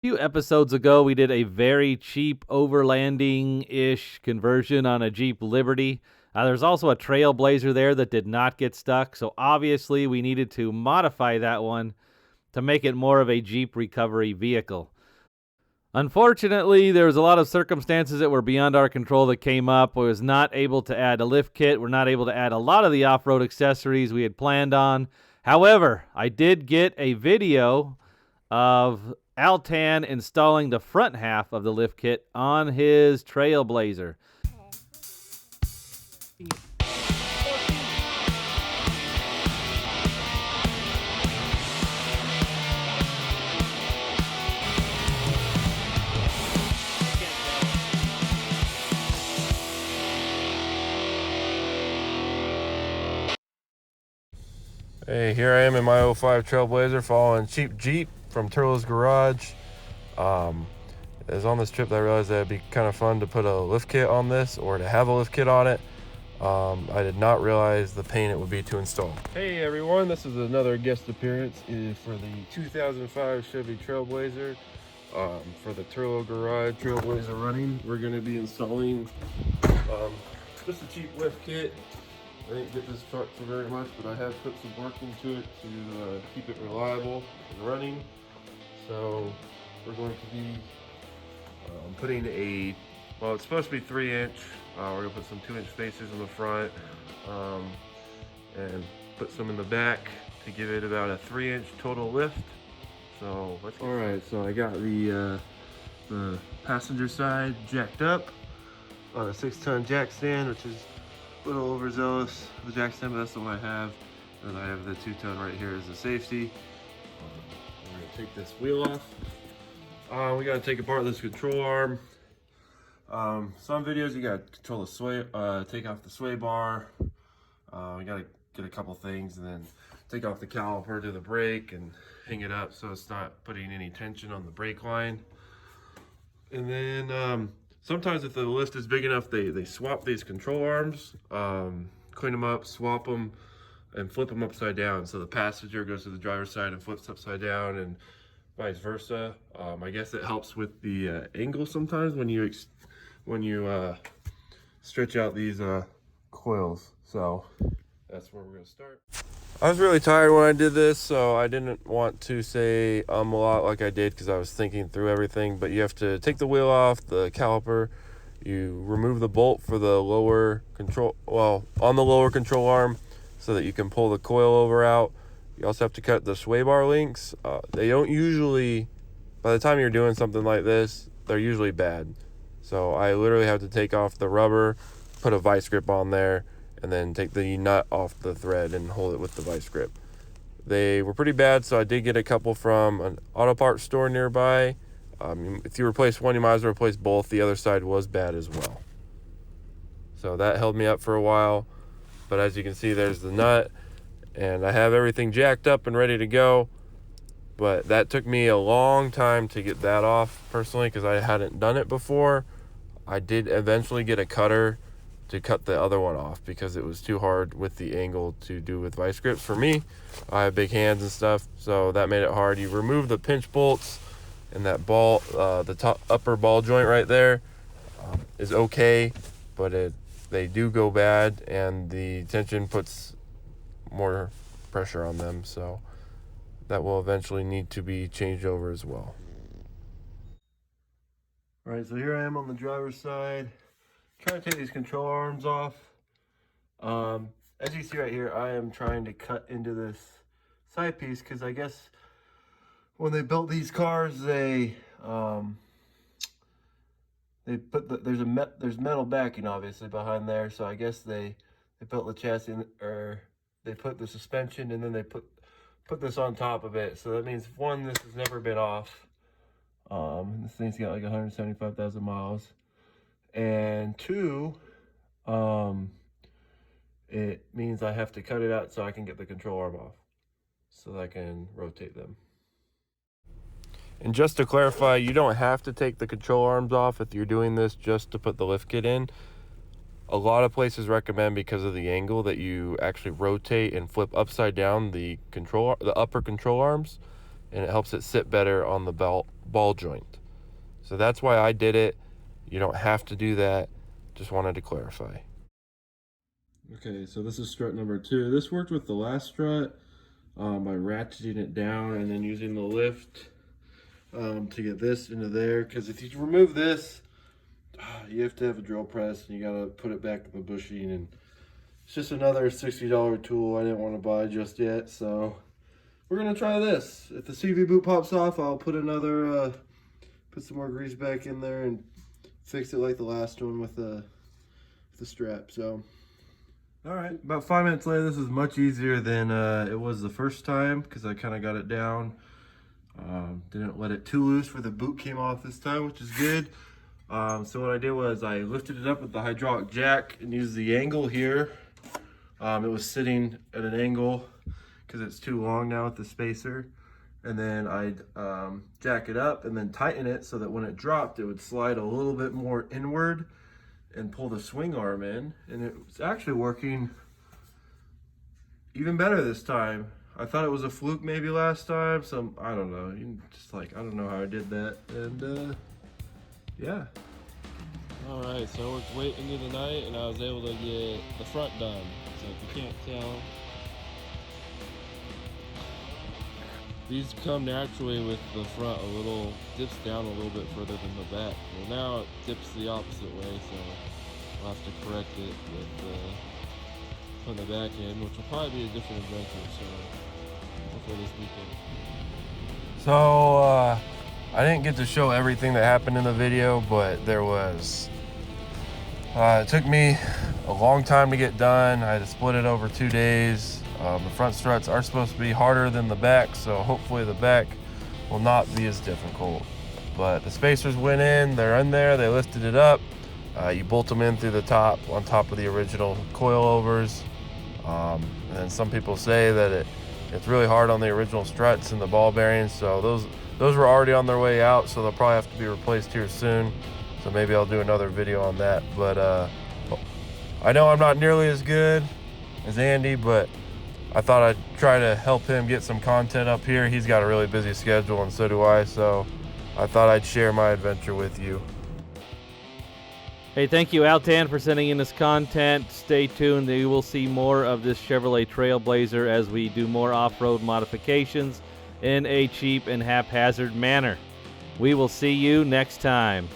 Few episodes ago, we did a very cheap overlanding-ish conversion on a Jeep Liberty. There's also a Trailblazer there that did not get stuck, so obviously we needed to modify that one to make it more of a Jeep recovery vehicle. Unfortunately, there was a lot of circumstances that were beyond our control that came up. I was not able to add a lift kit. We're not able to add a lot of the off-road accessories we had planned on. However, I did get a video of Altan installing the front half of the lift kit on his Trailblazer. Hey, here I am in my 05 Trailblazer following cheap Jeep from Turlo's Garage. It was on this trip that I realized that it'd be kind of fun to put a lift kit on this, or to have a lift kit on it. I did not realize the pain it would be to install. Hey everyone, this is another guest appearance for the 2005 Chevy Trailblazer. For the Turlo Garage Trailblazer running, we're going to be installing just a cheap lift kit. I didn't get this truck for very much, but I have put some work into it to keep it reliable and running. So we're going to be putting well, it's supposed to be 3-inch. We're going to put some 2-inch spacers in the front and put some in the back to give it about a 3-inch total lift. So let's get all right, so I got the passenger side jacked up on a 6-ton jack stand, which is a little overzealous, the jack stand, but that's the one I have. And I have the 2-ton right here as a safety. We're gonna take this wheel off. We gotta take apart this control arm. Some videos you gotta control the sway, take off the sway bar. We gotta get a couple things and then take off the caliper to the brake and hang it up so it's not putting any tension on the brake line. And then sometimes if the lift is big enough, they swap these control arms, clean them up, swap them, and flip them upside down. So the passenger goes to the driver's side and flips upside down, and vice versa. I guess it helps with the angle sometimes when you stretch out these coils. So that's where we're gonna start. I was really tired when I did this, so I didn't want to say a lot like I did because I was thinking through everything. But you have to take the wheel off, the caliper, you remove the bolt for the lower control, well, on the lower control arm so that you can pull the coilover out. You also have to cut the sway bar links. They don't usually, by the time you're doing something like this, they're usually bad. So I literally have to take off the rubber, put a vice grip on there, and then take the nut off the thread and hold it with the vice grip. They were pretty bad, so I did get a couple from an auto parts store nearby. If you replace one, you might as well replace both. The other side was bad as well. So that held me up for a while. But as you can see, there's the nut. And I have everything jacked up and ready to go. But that took me a long time to get that off, personally, because I hadn't done it before. I did eventually get a cutter to cut the other one off because it was too hard with the angle to do with vice grips for me. I have big hands and stuff, so that made it hard. You remove the pinch bolts, and that ball, the top upper ball joint right there is okay, but they do go bad, and the tension puts more pressure on them, so that will eventually need to be changed over as well. All right, so here I am on the driver's side, trying to take these control arms off. As you see right here, I am trying to cut into this side piece because I guess when they built these cars, they put there's metal backing obviously behind there, so I guess they built the chassis or they put the suspension and then they put this on top of it. So that means, one, this has never been off. This thing's got like 175,000 miles. And 2, it means I have to cut it out so I can get the control arm off, so that I can rotate them. And just to clarify, you don't have to take the control arms off if you're doing this just to put the lift kit in. A lot of places recommend, because of the angle, that you actually rotate and flip upside down the upper control arms, and it helps it sit better on the ball joint. So that's why I did it. You don't have to do that. Just wanted to clarify. Okay, so this is strut number 2. This worked with the last strut by ratcheting it down and then using the lift to get this into there. Because if you remove this, you have to have a drill press and you gotta put it back in the bushing, and it's just another $60 tool I didn't want to buy just yet. So we're gonna try this. If the CV boot pops off, I'll put put some more grease back in there and fix it like the last one with the strap. So all right, about 5 minutes later, this is much easier than it was the first time because I kind of got it down. Didn't let it too loose where the boot came off this time, which is good. So what I did was I lifted it up with the hydraulic jack and used the angle here. It was sitting at an angle because it's too long now with the spacer. And then I'd jack it up and then tighten it so that when it dropped, it would slide a little bit more inward and pull the swing arm in. And it was actually working even better this time. I thought it was a fluke maybe last time. So I don't know, I don't know how I did that. And yeah. All right, so I worked late into the night and I was able to get the front done. So if you can't tell, these come naturally with the front dips down a little bit further than the back. Well, now it dips the opposite way, so we'll have to correct it with from the back end, which will probably be a different adventure, so hopefully this weekend. So I didn't get to show everything that happened in the video, but there was, it took me a long time to get done. I had to split it over 2 days. The front struts are supposed to be harder than the back, so hopefully the back will not be as difficult. But the spacers went in, they're in there, they lifted it up. You bolt them in through the top, on top of the original coilovers. And then some people say that it's really hard on the original struts and the ball bearings, so those were already on their way out, so they'll probably have to be replaced here soon. So maybe I'll do another video on that. But I know I'm not nearly as good as Andy, but I thought I'd try to help him get some content up here. He's got a really busy schedule and so do I, so I thought I'd share my adventure with you. Hey, thank you, Altan, for sending in this content. Stay tuned. You will see more of this Chevrolet Trailblazer as we do more off-road modifications in a cheap and haphazard manner. We will see you next time.